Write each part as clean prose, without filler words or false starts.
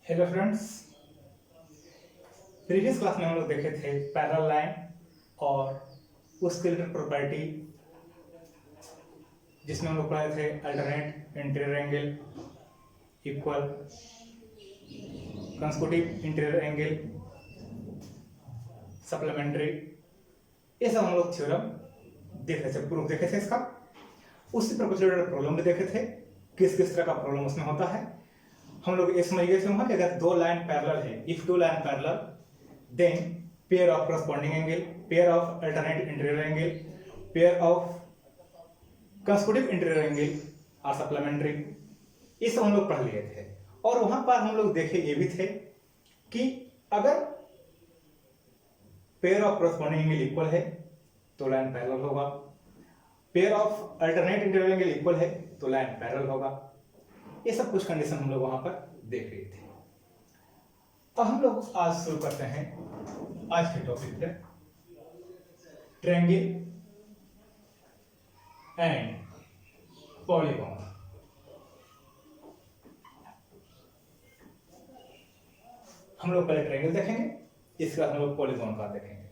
Hello friends, previous class में हम लोग देखे थे पैरेलल लाइन और उसके रिलेटेड प्रॉपर्टी, जिसमें हम लोग पढ़े थे alternate interior angle equal consecutive interior angle supplementary. ये सब हम लोग थ्योरम देखे थे, प्रूफ देखे थे इसका। उसी पर कुछ रिलेटेड प्रॉब्लम भी देखे थे, किस किस तरह का प्रॉब्लम उसमें होता है। हम लोग ये समझ गए थे वहां कि अगर दो लाइन पैरेलल है, if two line parallel then pair of corresponding angle, pair of alternate interior angle, pair of consecutive interior angle are supplementary. ये सब हम लोग पढ़ लिए थे। और वहां पर हम लोग देखे ये भी थे कि अगर pair of corresponding angle equal है तो लाइन पैरेलल होगा, pair of alternate interior angle equal है तो लाइन पैरेलल होगा। ये सब कुछ कंडीशन हम लोग वहां पर देख रहे थे। अब हम लोग आज शुरू करते हैं आज के टॉपिक पे, ट्रायंगल एंड पॉलीगॉन। हम लोग पहले ट्रायंगल देखेंगे, इसके बाद हम लोग पॉलीगॉन का देखेंगे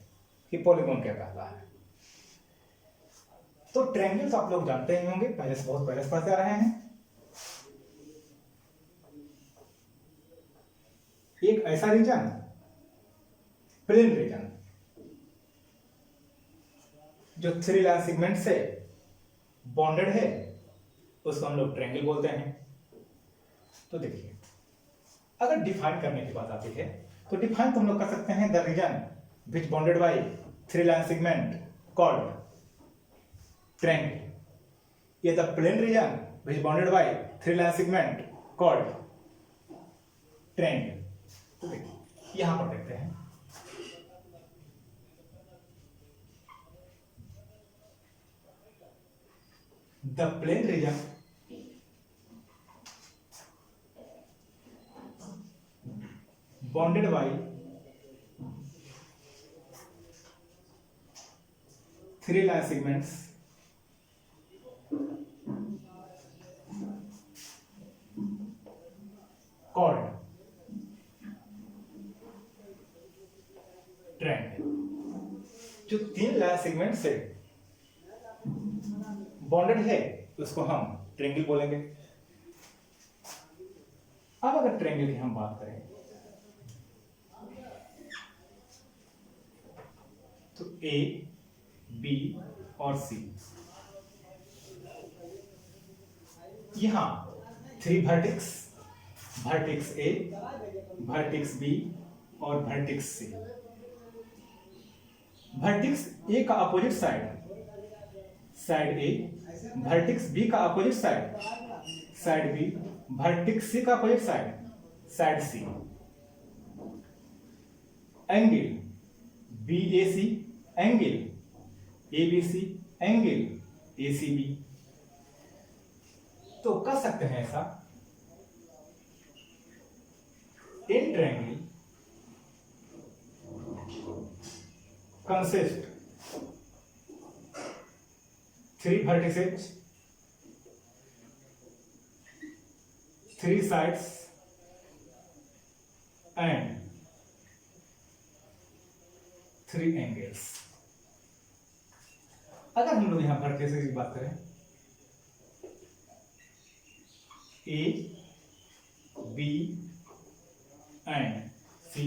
कि पॉलीगॉन क्या कहता है। तो ट्रायंगल तो आप लोग जानते ही होंगे, पहले से बहुत पहले से पढ़ते आ रहे हैं। एक ऐसा रीजन, प्लेन रीजन, जो थ्री लाइन सेगमेंट से बॉन्डेड है, उसको हम लोग ट्रायंगल बोलते हैं। तो देखिए, अगर डिफाइन करने की बात आती है तो डिफाइन तो हम लोग कर सकते हैं the region which bonded by three line segment called triangle. ये the plane region which bonded by three line segment called triangle. तो देखिए यहां पर देखते हैं, the plane region bonded by three line segments called triangle. जो तीन line segment से बॉन्डेड है उसको हम ट्रायंगल बोलेंगे। अब अगर ट्रायंगल की हम बात करें तो ए, बी और सी, यहां three vertex, vertex A, vertex B और वर्टेक्स सी। वर्टेक्स ए का opposite side, side A, vertex B का opposite side, side B, vertex C का opposite side, side C. Angle B A C, angle A B C, angle A C B. तो कर सकते हैं ऐसा, in triangle consist three vertices, three sides and three angles। अगर हम लोग यहां वर्टिसेस की बात करें, ए, बी एंड सी।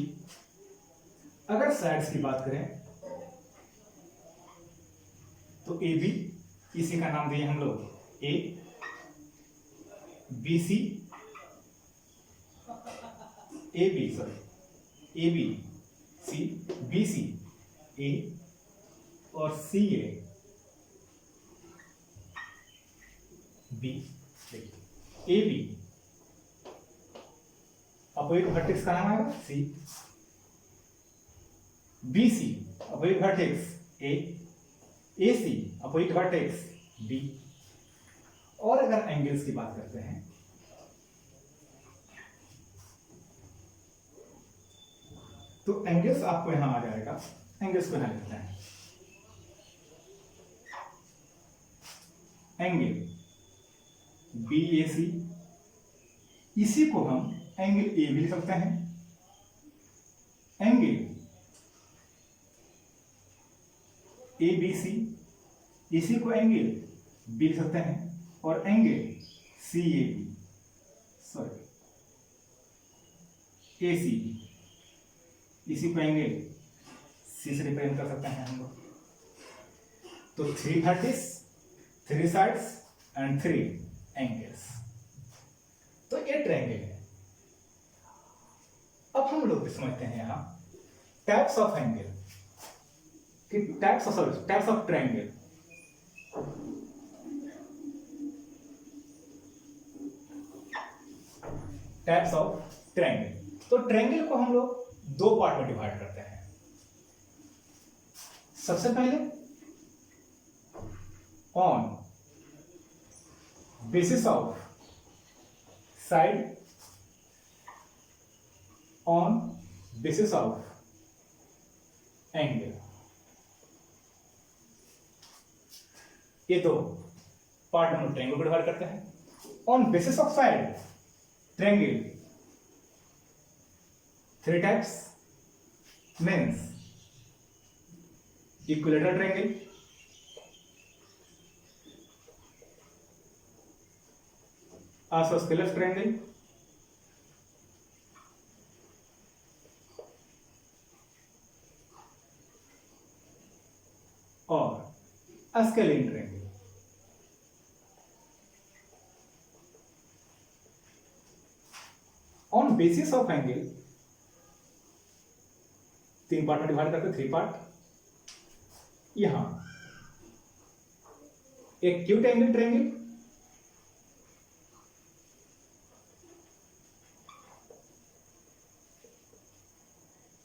अगर साइड्स की बात करें तो ए बी, इसी का नाम दिए हम लोग A, B C, A B sorry A B C, B C A और सी ए बी। देखिए ए बी अपोजिट वर्टेक्स का नाम आएगा C, B C opposite vertex A, A C opposite vertex B. और अगर एंगल्स की बात करते हैं तो एंगल्स आपको यहां आ जाएगा, एंगल्स को यहां लिखते हैं। एंगल बी ए सी, इसी को हम एंगल ए भी लिख सकते हैं, एंगल ए बी सी, इसी को एंगल बी लिख सकते हैं, और angle C A B, sorry A C B, इसी को एंगल सी से रिप्रेजेंट कर सकते हैं हम लोग। तो 3 vertices, 3 sides एंड 3 एंगल्स, तो ये ट्रायंगल है। अब हम लोग समझते हैं यहां टाइप्स ऑफ एंगल, कि types of triangle. Types of triangle, तो ट्रायंगल को हम लोग 2 पार्ट में डिवाइड करते हैं। सबसे पहले on basis of side, on basis of angle, ये 2 पार्ट में ट्रायंगल को डिवाइड करते हैं। On basis of side triangle 3 types means equilateral triangle, isosceles triangle, और scalene triangle. On basis of angle 3 part में डिवाइड करते हैं, 3 पार्ट। यहां acute angle triangle,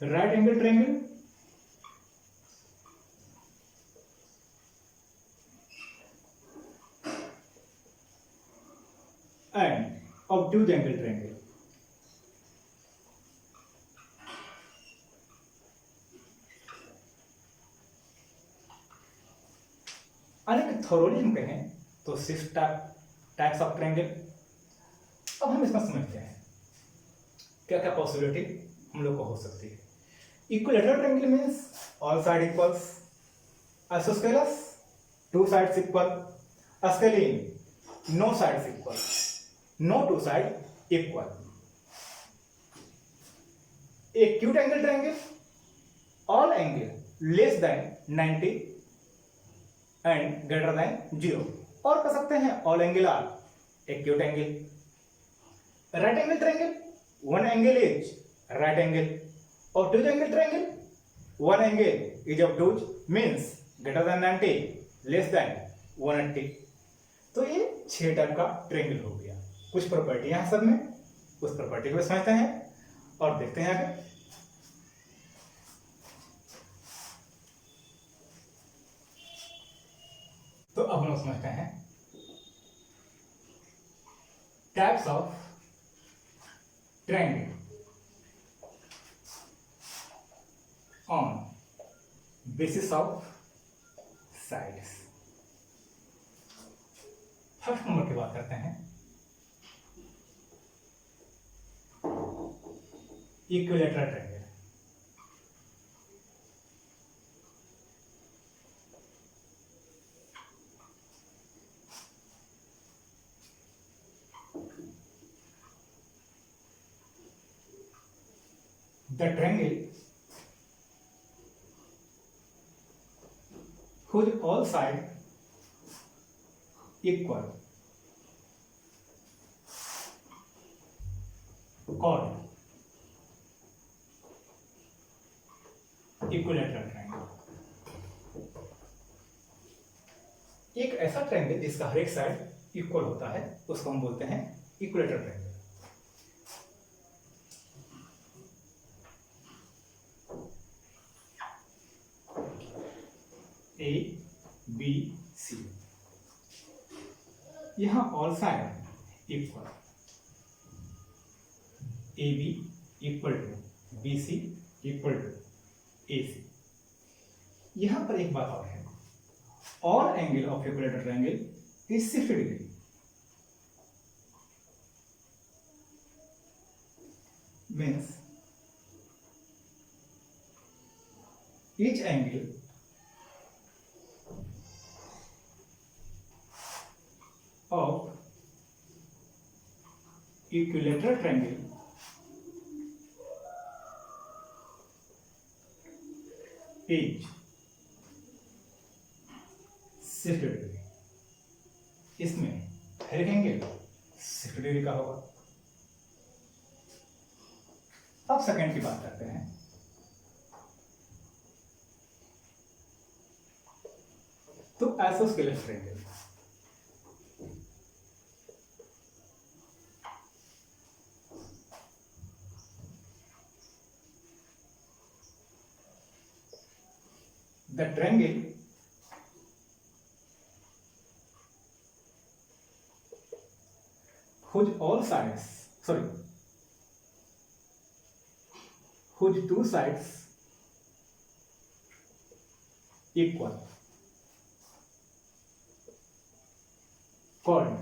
right angle triangle, and obtuse angle triangle. अनेक thoroughly हम कहें तो 6 types of triangle. अब हम इसमें समझते हैं क्या क्या पॉसिबिलिटी हम लोग को हो सकती है। Equilateral triangle means all side equals, isosceles 2 sides equal, scalene no sides equal, no 2 side equal. Acute angle triangle all angle less than 90 and greater than 0, और कर सकते हैं all angle are acute angle. Right angle triangle 1 angle is right angle, obtuse angle triangle 1 angle is obtuse means greater than 90 less than 180। तो ये 6 type का triangle हो गया। कुछ प्रॉपर्टी है सब में, उस प्रॉपर्टी को समझते हैं और देखते हैं आगे। तो अब हम लोग समझते हैं types of triangle on basis of sides. First number की बात करते हैं equilateral triangle. The triangle whose all sides equal called equilateral triangle. एक ऐसा ट्रायंगल जिसका हर एक साइड इक्वल होता है उसको हम बोलते हैं equilateral triangle. A B C, यहां all side equal, A B equal to B C equal to A C. यहां पर एक बात और है, all angle of equilateral triangle is 60 degree. means each angle of equilateral triangle is 60 degree. इसमें हर एक एंगल 60 डिग्री का होगा। अब सेकंड की बात करते हैं। तो isosceles triangle, the triangle whose two sides equal called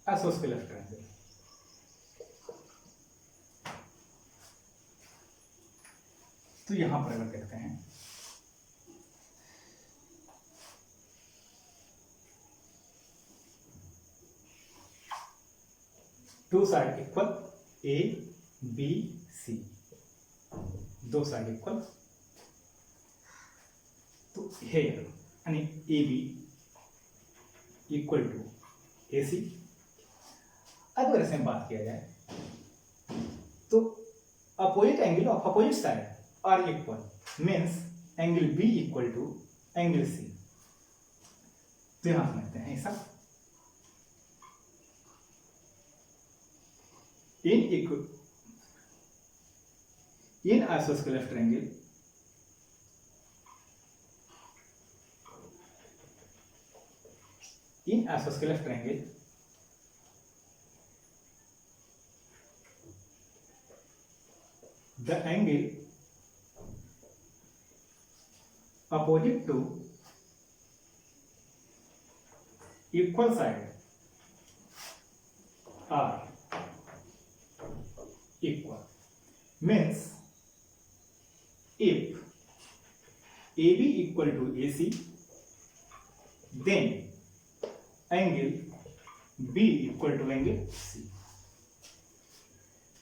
isosceles triangle। तो यहां पर अगर कहते हैं two side equal A B C, दो साइड इक्वल, तो हेयर यानी A B equal to A C. अगर ऐसे बात किया जाए तो opposite angle of opposite side are equal, means angle B equal to angle C. तो यहां समझते हैं ऐसा in isosceles triangle the angle opposite to equal side are equal, means if AB equal to AC, then angle B equal to angle C।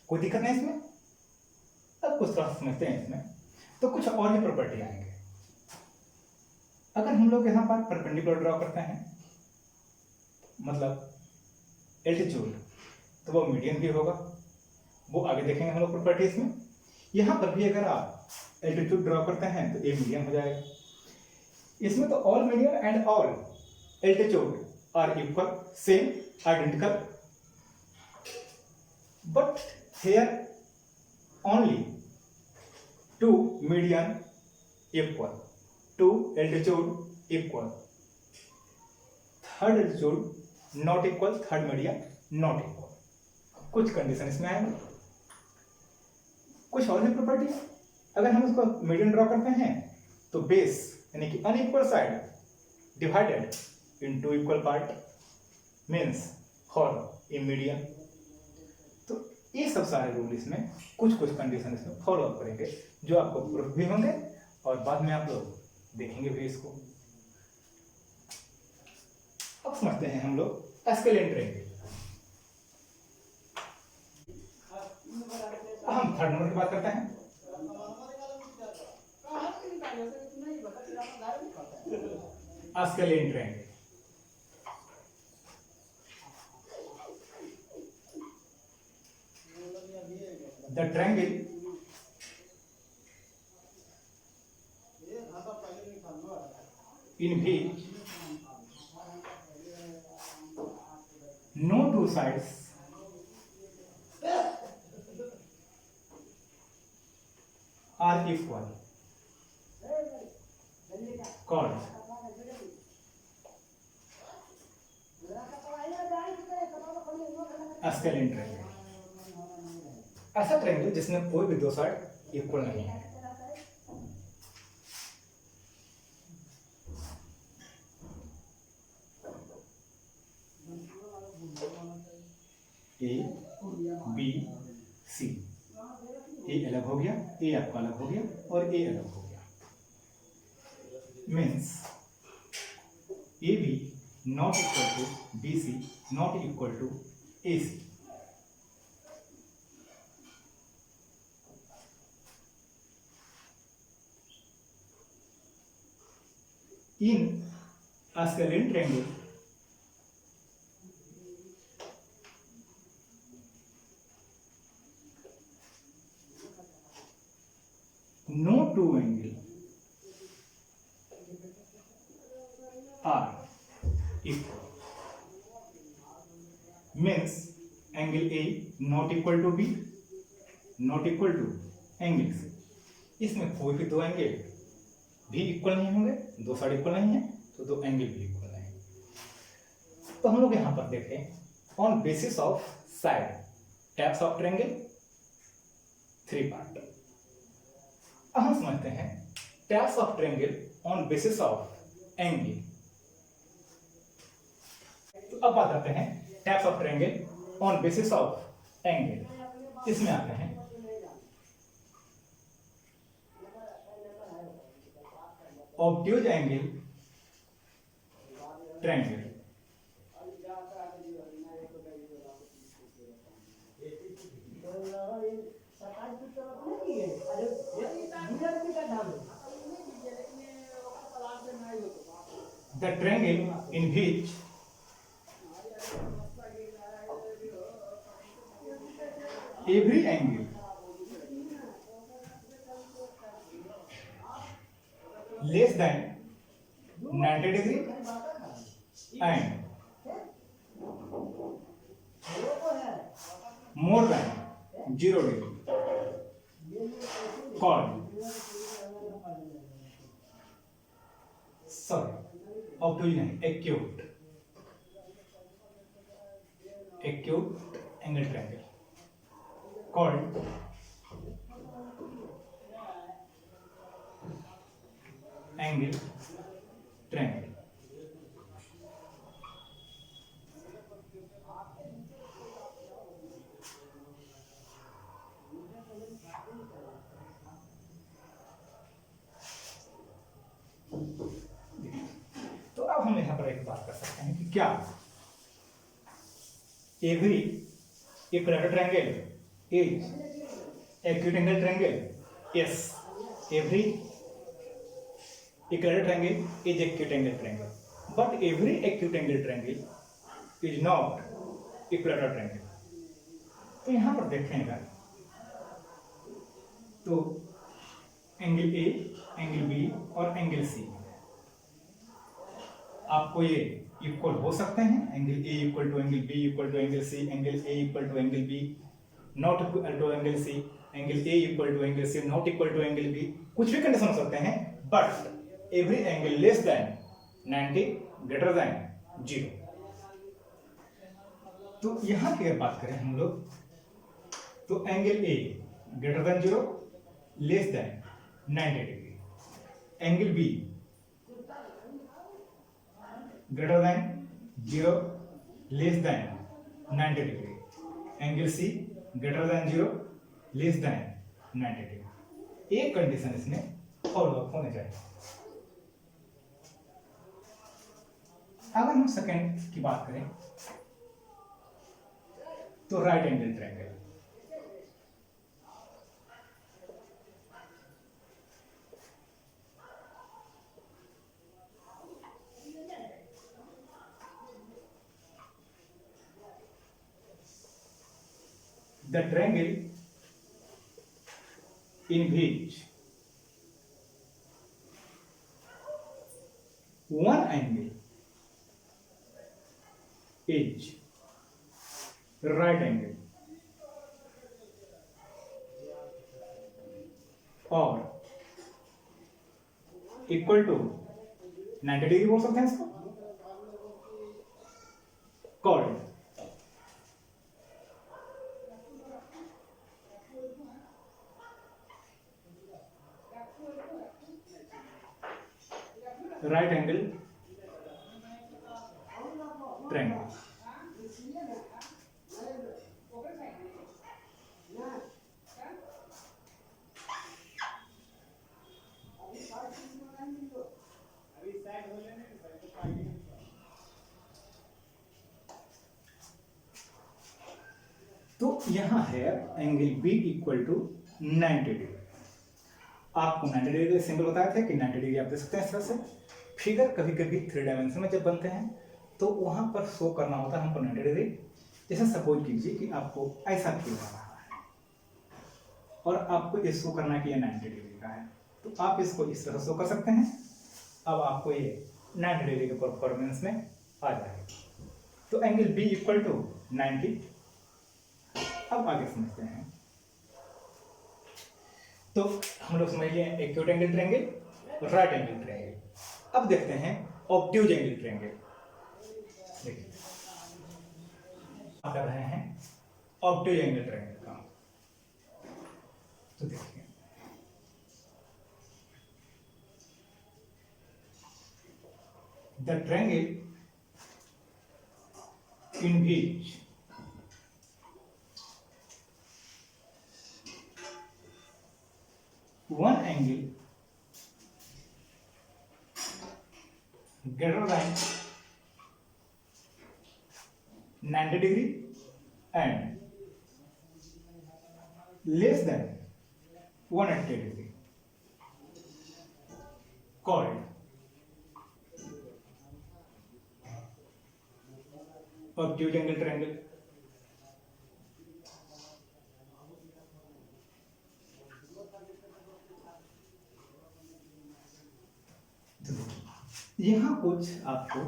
कोई दिक्कत नहीं इसमें? अब कुछ थोड़ा समझते हैं इसमें। तो कुछ और ही प्रॉपर्टी आएंगे। अगर हम लोग यहाँ पर परपेंडिकुलर ड्रॉ करते हैं, मतलब एल्टीट्यूड, तो वो मीडियन भी होगा, वो आगे देखेंगे हम लोग प्रॉपर्टीज में। यहां पर भी अगर आप एल्टीट्यूड ड्रॉ करते हैं तो ए मीडियन हो जाएगा। इसमें तो all median and all altitude are equal, same, identical, but here only two median equal, two altitude equal, third altitude not equal, third median not equal. कुछ कंडीशन इसमें आएंगे, कुछ और भी प्रॉपर्टी। अगर हम इसको मीडियन ड्रॉ करते हैं तो बेस यानी कि unequal side divided into equal part means for a median. तो ये सब सारे रूल इसमें कुछ कुछ कंडीशन इसमें फॉलो अप करेंगे, जो आपको प्रूफ भी होंगे और बाद में आप लोग देखेंगे भी इसको। अब समझते हैं हम लोग एस्केलेंट ट्रायंगल। हम थर्ड नंबर की बात करते हैं। Scalene triangle, the triangle in which no two sides are equal called scalene triangle. ऐसा ट्रायंगल जिसमें कोई भी दो साइड इक्वल नहीं है। ए बी सी, ए अलग हो गया, ए आपका अलग हो गया और ए अलग हो गया, means A B not equal to B C not equal to A C. In a scalene triangle, no two angles are equal. Means angle A not equal to B, not equal to angle C. इसमें कोई भी दो angle भी equal नहीं होंगे, दो side equal नहीं है, तो दो एंगल भी इक्वल नहीं। तो हम लोग यहां पर देखें on basis of side types of triangle, three part. अब हम समझते हैं types of triangle on basis of angle. तो अब बात करते हैं types of triangle on basis of angle. इसमें आते हैं obtuse angle triangle, the triangle in which every angle less than 90 degree and more than 0 degree called acute angle triangle called angle triangle। तो अब हम यहां पर एक बात कर सकते हैं कि क्या every equilateral triangle is acute angle triangle? Yes, every equilateral triangle is acute angle triangle, but every acute angle triangle is not equilateral triangle। तो यहां पर देखेंगे तो एंगल ए, एंगल बी और एंगल सी आपको ये इक्वल हो सकते हैं। Angle A equal to angle B equal to angle C, angle A equal to angle B not equal to angle C, angle A equal to angle C not equal to angle B, कुछ भी condition हो सकते हैं, but every angle less than 90 greater than 0। तो यहां की अगर बात करें हम लोग तो angle A greater than 0 less than 90 degree, angle B greater than 0 less than 90 degree, angle C greater than 0 less than 90 degree. एक कंडीशन इसमें फॉलो अप होने चाहिए। अगर हम सेकंड की बात करें तो right angle triangle. The triangle in which one angle is right angle or equal to 90 degree बोल सकते हैं इसको, called right angle triangle। तो यहां है angle B equal to 90 degree. आपको 90 डिग्री का सिंबल बताया था कि 90 डिग्री आप दे सकते हैं इस तरह से। फिगर कभी कभी 3 डायमेंशन में जब बनते हैं तो वहां पर शो करना होता है हमको 90 डिग्री। जैसे सपोज कीजिए कि आपको ऐसा फील हो रहा है और आपको ये शो करना है कि ये 90 डिग्री का है, तो आप इसको इस तरह शो कर सकते हैं। अब आपको ये 90 डिग्री के परफॉर्मेंस में आ जाएगा। तो एंगल बी इक्वल टू 90। अब आगे समझते हैं। तो हम लोग समझ लिए acute angle triangle, right angle triangle. अब देखते हैं ऑब्ट्यूज एंगल ट्रायंगल। देखिए कर रहे हैं ऑब्ट्यूज एंगल ट्रायंगल का। तो देखिए the triangle in which one angle greater than 90 degree and less than 180 degree called obtuse angle triangle। यहां कुछ आपको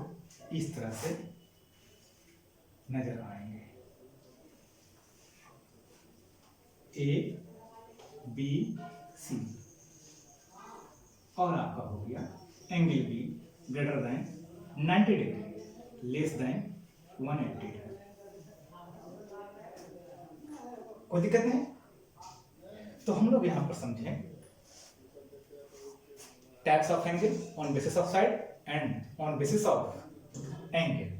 इस तरह से नजर आएंगे, ए बी सी, और आपका हो गया angle B greater than 90 degree less than 180 degree. कोई दिक्कत नहीं। तो हम लोग यहां पर समझें types of angle on basis of side and on basis of angle.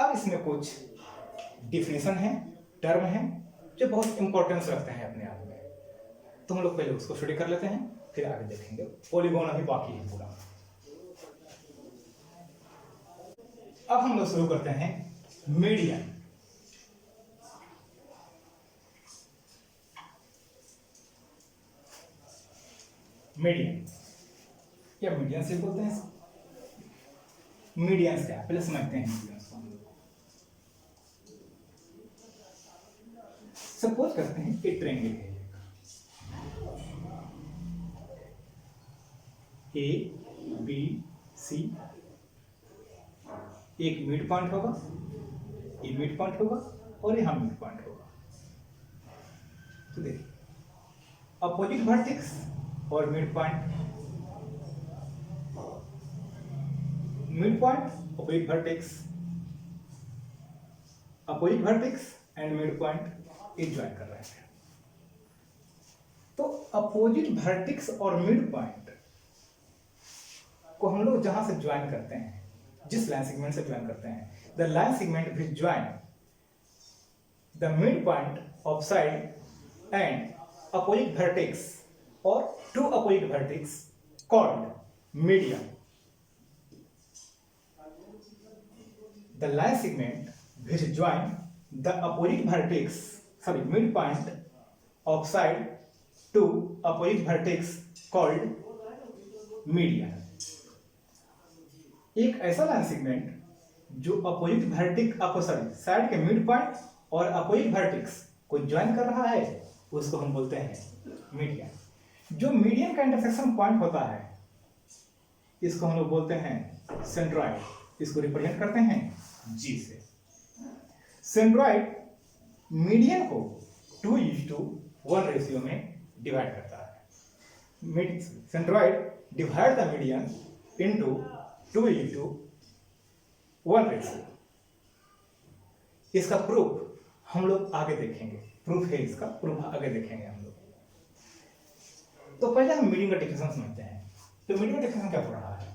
अब इसमें कुछ डिफिनेशन है, टर्म है जो बहुत इंपॉर्टेंस रखते हैं अपने आप में। तो हम लोग पहले उसको स्टडी कर लेते हैं, फिर आगे देखेंगे। पॉलीगॉन अभी बाकी है पूरा। अब हम लोग शुरू करते हैं मीडियन। मीडियन या मीडियन से बोलते हैं। मीडियन क्या पहले समझते हैं मीडियंस को हम लोग। सपोज करते हैं एक ट्रायंगल है, ए बी सी, एक मिड पॉइंट होगा, ये मिड पॉइंट होगा और यहां मिड पॉइंट होगा। तो देखिए अपोजिट वर्टेक्स और mid point, mid point opposite vertex, opposite vertex and mid point एक ज्वाइन कर रहे हैं। तो अपोजिट वर्टेक्स और मिड पॉइंट को हम लोग जहां से ज्वाइन करते हैं, जिस लाइन सेगमेंट से ज्वाइन करते हैं, the line segment which join the mid point of side and opposite vertex और to opposite vertex called median. The line segment which join the opposite vertex, mid point of side to opposite vertex called median। एक ऐसा line segment जो opposite vertex side के mid point और opposite vertex को join कर रहा है उसको हम बोलते हैं मीडियन। जो मीडियन का इंटरसेक्शन पॉइंट होता है इसको हम लोग बोलते हैं सेंट्रॉइड। इसको रिप्रेजेंट करते हैं जी से। सेंट्रॉइड मीडियन को 2:1 रेशियो में डिवाइड करता है। Centroid divide the median into 2:1 ratio. इसका प्रूफ हम लोग आगे देखेंगे। प्रूफ है इसका, प्रूफ आगे देखेंगे हम लोग। तो पहले हम मीडियन का डेफिनेशन समझते हैं। तो मीडियन का डेफिनेशन क्या हो रहा है?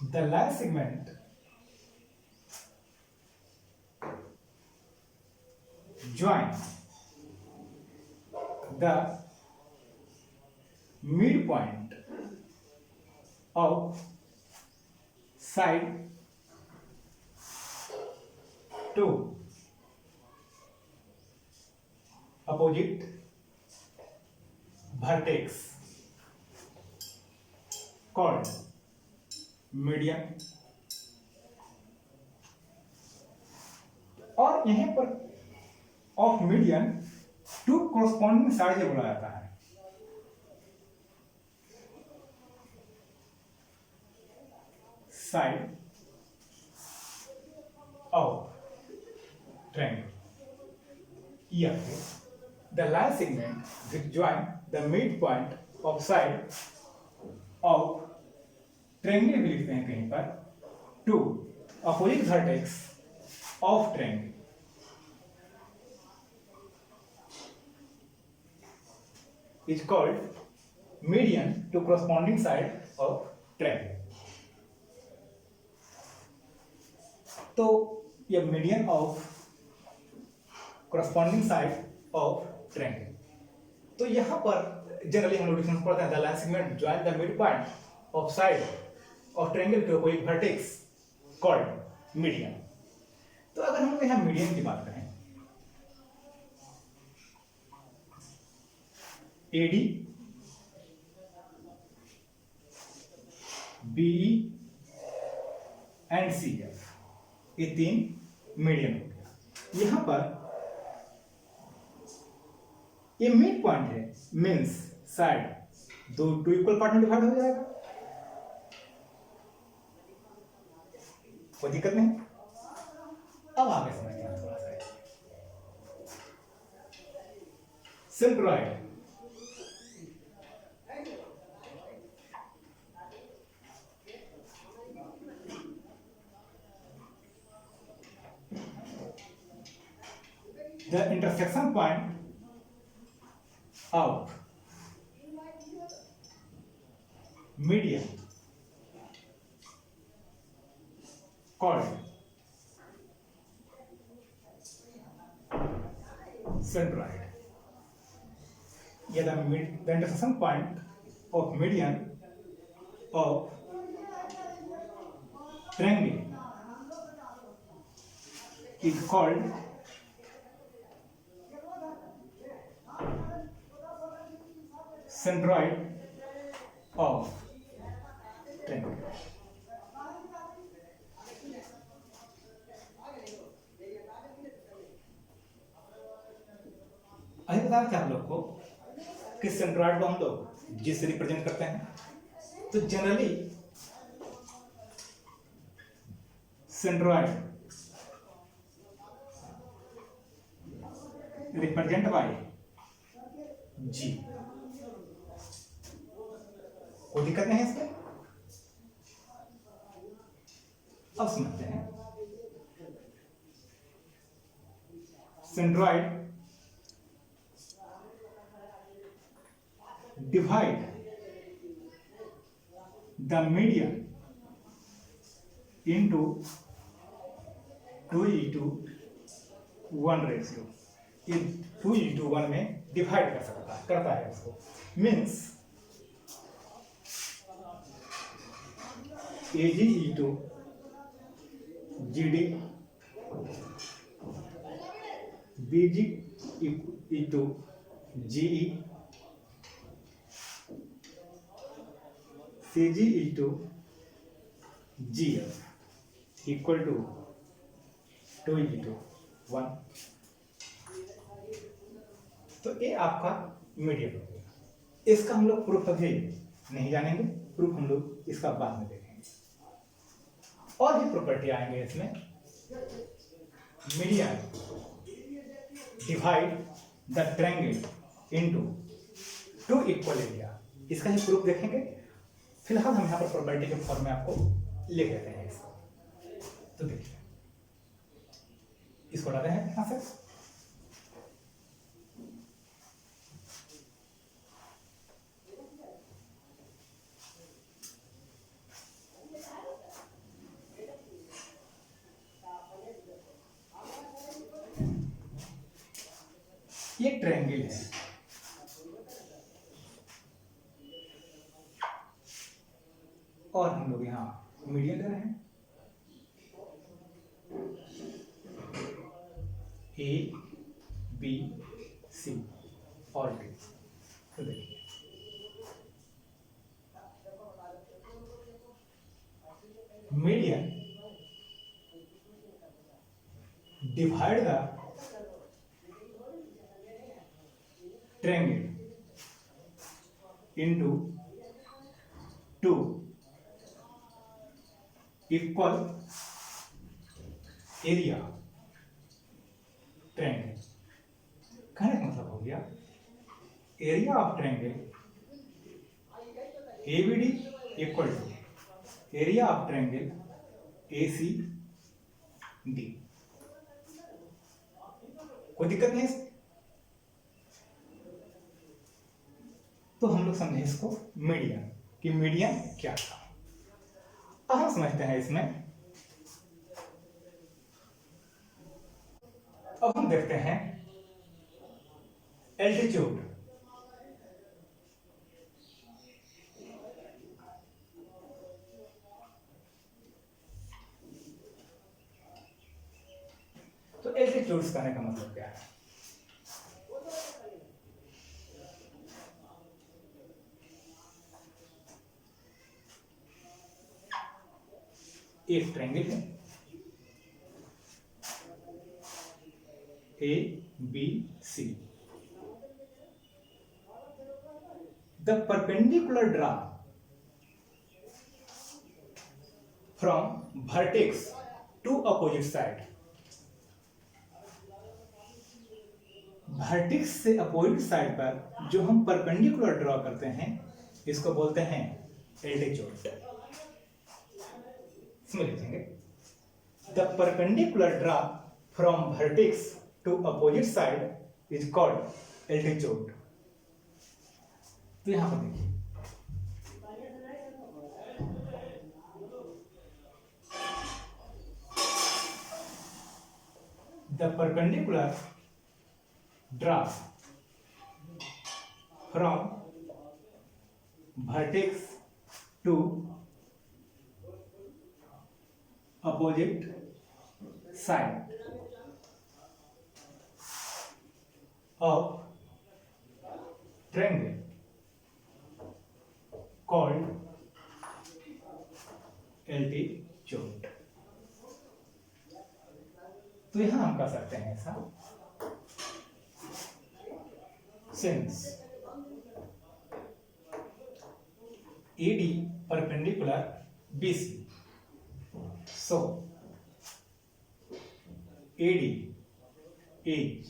The line segment join the midpoint of side to opposite vertex called median। और यहां पर of median to corresponding side से बोला जाता है। साइड ऑफ ट्रायंगल या फिर the line segment which join the mid point of side of triangle भी लिखते हैं कहीं पर, to opposite vertex of triangle is called median to corresponding side of triangle। तो ये median of corresponding side of triangle, तो यहां पर जनरली हम लोग डिफरेंस पढ़ते हैं the line segment join the mid point of side of triangle के कोई वर्टेक्स कॉल्ड मीडियन। तो अगर हम लोग यहां मीडियन की बात करें, A D B E and C F, ये तीन मीडियन हो गया। यहां पर ये मिड पॉइंट है, मींस साइड दो टू इक्वल पार्ट में डिवाइड हो जाएगा, कोई दिक्कत नहीं। अब आगे समझते हैं थोड़ा सा centroid. The intersection point of median called centroid। Yeah, the intersection point of median of triangle is called centroid of triangle। अभी बता रहे थे आप लोग को कि सेंट्रॉइड को हम लोग जिससे रिप्रेजेंट करते हैं, तो जनरली सेंट्रॉइड रिप्रेजेंट बाय जी। कोई दिक्कत नहीं है इसमें। अब समझते हैं centroid divide the median into 2:1 ratio. ये 2:1 में डिवाइड करता है उसको, means AG into GD, BG into GE, CG into GF equal to 2:1। तो ये आपका मीडियन हो गया। इसका हम लोग प्रूफ अभी नहीं जानेंगे, प्रूफ हम लोग इसका बाद में देखेंगे। और भी प्रॉपर्टी आएंगे इसमें। Median divide the triangle into 2 equal area, इसका ही प्रूफ देखेंगे। फिलहाल हम यहाँ पर प्रॉपर्टी के फॉर्म में आपको लिख देते हैं इसको। तो देखिए इसको डालते हैं यहां से। ये ट्रायंगल है, और हम लोग यहाँ मीडियन ले रहे हैं ए बी सी और डी। तो देखिए median divide the triangle into two equal area triangle. कहने का मतलब हो गया area of triangle ABD equal to area of triangle ACD। कोई दिक्कत नहीं है। तो हम लोग समझे इसको मीडियन कि मीडियन क्या था। अब हम समझते हैं इसमें, अब हम देखते हैं एल्टीट्यूड। तो एल्टीट्यूड्स कहने का मतलब क्या है? एक ट्रायंगल है ABC, the perpendicular draw from vertex to opposite side। Vertex से अपोजिट साइड पर जो हम परपेंडिकुलर ड्रॉ करते हैं इसको बोलते हैं एल्टीट्यूड। समझ लीजिए, the perpendicular draw from vertex to opposite side is called altitude. तो यहां पर देखिए the perpendicular draw from vertex to opposite side of triangle called altitude। तो यहां हम कर सकते हैं ऐसा, since AD perpendicular BC, so AD is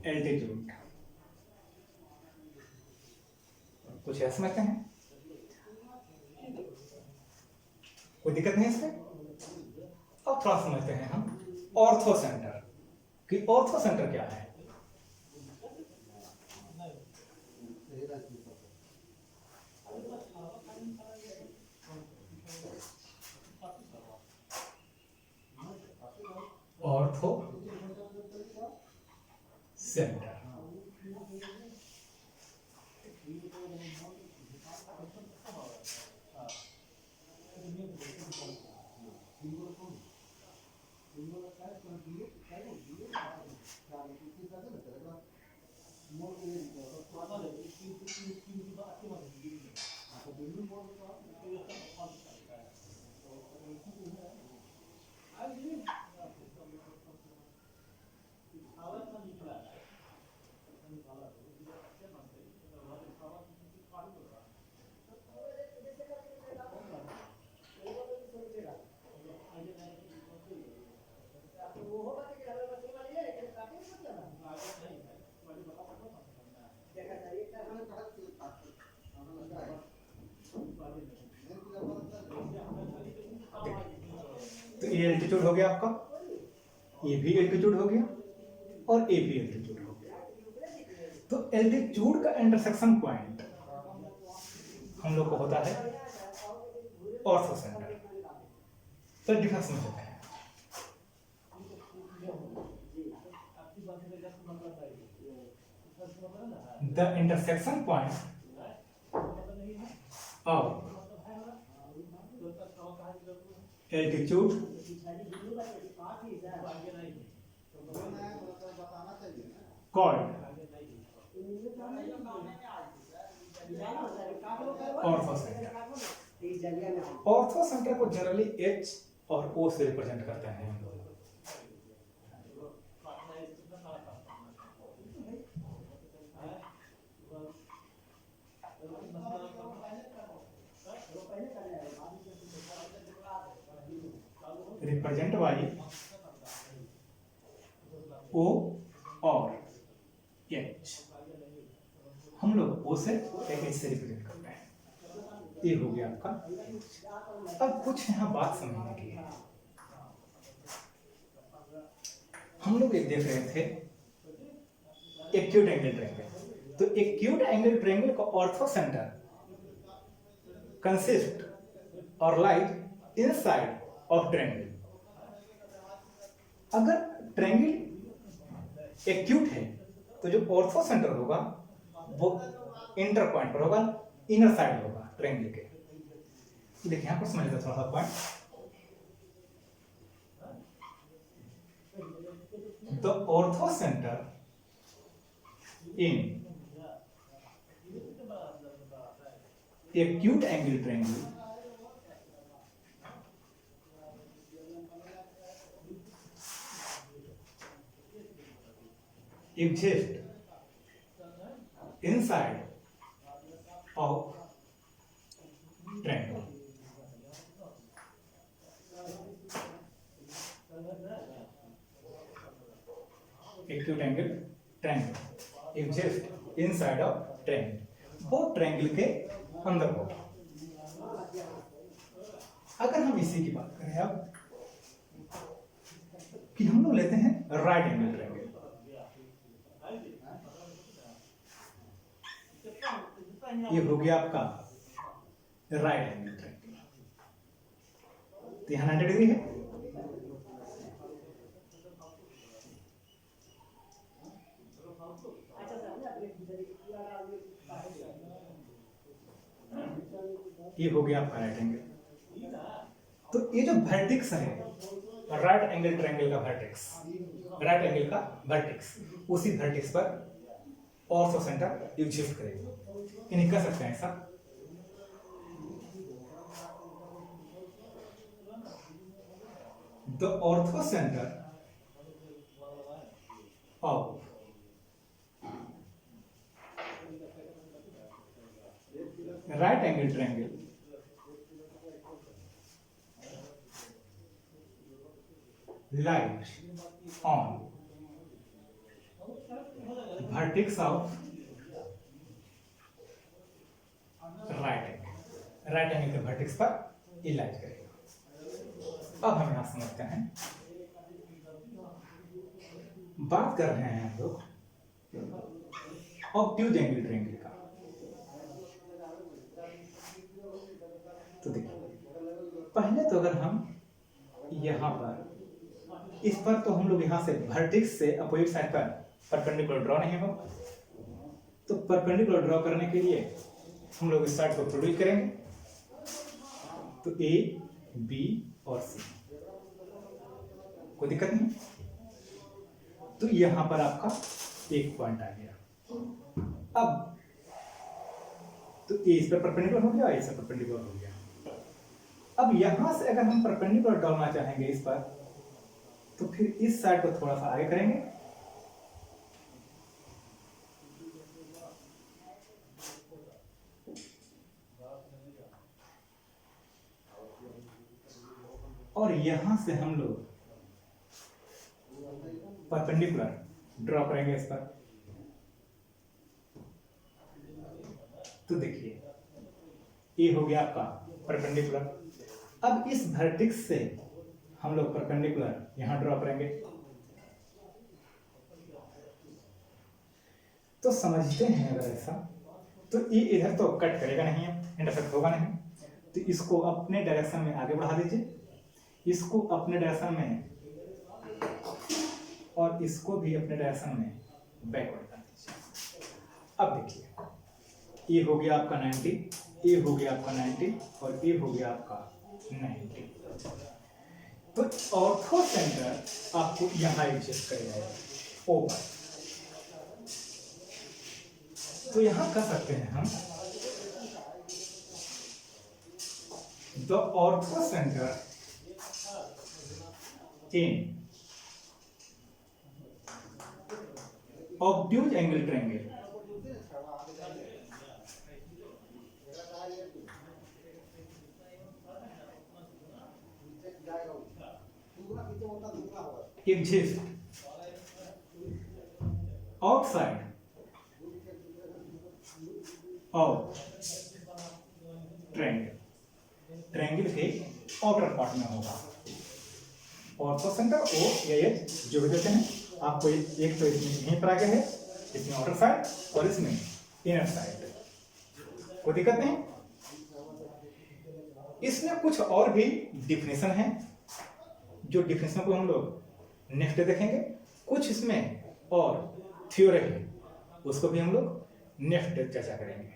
altitude। कुछ ऐसा समझते हैं? कोई दिक्कत नहीं इसमें? अब थोड़ा समझते हैं हम ऑर्थो सेंटर कि ऑर्थो सेंटर क्या है। ऑर्थो सेंटर तो ये एल्टीट्यूड हो गया आपका, ये भी एल्टीट्यूड हो गया और ए भी एल्टीट्यूड हो गया। तो एल्टीट्यूड का इंटरसेक्शन पॉइंट हम लोग को होता है ऑर्थो सेंटर। तो डिफरेंस में होता है the intersection point of altitude called ortho centre. Ortho centre को जनरली एच और ओ से रिप्रेजेंट करते हैं हम लोग। रिप्रेजेंट बाई ओ और एच। हम लोग ओ से एच से रिप्रेजेंट करते हैं। ये हो गया आपका। अब कुछ यहाँ बात समझने की है। हम लोग एक देख रहे थे एक्यूट एंगल ट्रायंगल। तो एक्यूट एंगल ट्रायंगल का ऑर्थो सेंटर कंसिस्ट और लाइज इनसाइड ऑफ ट्रायंगल। अगर ट्रायंगल एक्यूट है तो जो ऑर्थो सेंटर होगा वो इंटर पॉइंट पर होगा, इनर साइड होगा ट्रायंगल के। देखिए यहां पर समझ लो थोड़ा सा point. The ortho centre in acute angle triangle exist inside of triangle. Acute angle triangle exist inside of triangle. वो ट्रायंगल के अंदर होगा। अगर हम इसी की बात करें अब कि हम लोग लेते हैं राइट एंगल ट्रायंगल। ये हो गया आपका राइट एंगल ट्रायंगल। तो यहां 90 डिग्री है। ये हो गया आपका राइट एंगल। तो ये जो वर्टेक्स है राइट एंगल ट्रायंगल का वर्टेक्स, राइट एंगल का वर्टेक्स, उसी वर्टेक्स पर ऑर्थो सेंटर एग्जिस्ट करेगा। इन्हें कह सकते हैं ऐसा। The ortho centre of right angle triangle lies on vertex of right angle के वर्टेक्स पर ये लाइज करेगा। अब हम यहां समझते हैं, बात कर रहे हैं हम लोग ऑब्ट्यूज एंगल ट्रायंगल का। तो देखिए पहले तो अगर हम यहां पर इस पर तो हम लोग यहां से वर्टेक्स से अपोजिट साइड पर परपेंडिकुलर ड्रॉ नहीं होगा। तो परपेंडिकुलर ड्रॉ करने के लिए हम लोग इस साइड को प्रोड्यूस करेंगे। तो ए, बी और सी, कोई दिक्कत नहीं। तो यहां पर आपका एक पॉइंट आ गया। अब तो ए इस पर परपेंडिकुलर हो गया, इस पर परपेंडिकुलर हो गया। अब यहां से अगर हम परपेंडिकुलर डालना चाहेंगे इस पर, तो फिर इस साइड को थोड़ा सा आगे करेंगे। और यहां से हम लोग परपेंडिकुलर ड्रॉ करेंगे इस पर। तो देखिए ये हो गया आपका परपेंडिकुलर। अब इस वर्टेक्स से हम लोग परपेंडिकुलर यहां ड्रॉ करेंगे। तो समझते हैं अगर ऐसा, तो ये इधर तो कट करेगा नहीं, इंटरसेक्ट होगा नहीं। तो इसको अपने डायरेक्शन में आगे बढ़ा दीजिए, इसको अपने डायरेक्शन में, और इसको भी अपने डायरेक्शन में बैकवर्ड कर दीजिए। अब देखिए ये हो गया आपका 90, ये हो गया आपका 90 और ये हो गया आपका 90। तो ऑर्थो सेंटर आपको यहां एडजस्ट करेगा ओ पर। तो यहां कर सकते हैं हम the ortho centre in obtuse angle triangle exist outside of triangle, triangle के आउटर पार्ट में होगा। ऑर्थो सेंटर ओ या एज जो भी देते हैं आपको, एक तो इसमें यहीं पर आगे है, इसमें आउटर साइड और इसमें इनर साइड, कोई दिक्कत नहीं। इसमें कुछ और भी डिफिनेशन है, जो डिफिनेशन को हम लोग नेक्स्ट देखेंगे। कुछ इसमें और थ्योरी है, उसको भी हम लोग नेक्स्ट चर्चा करेंगे।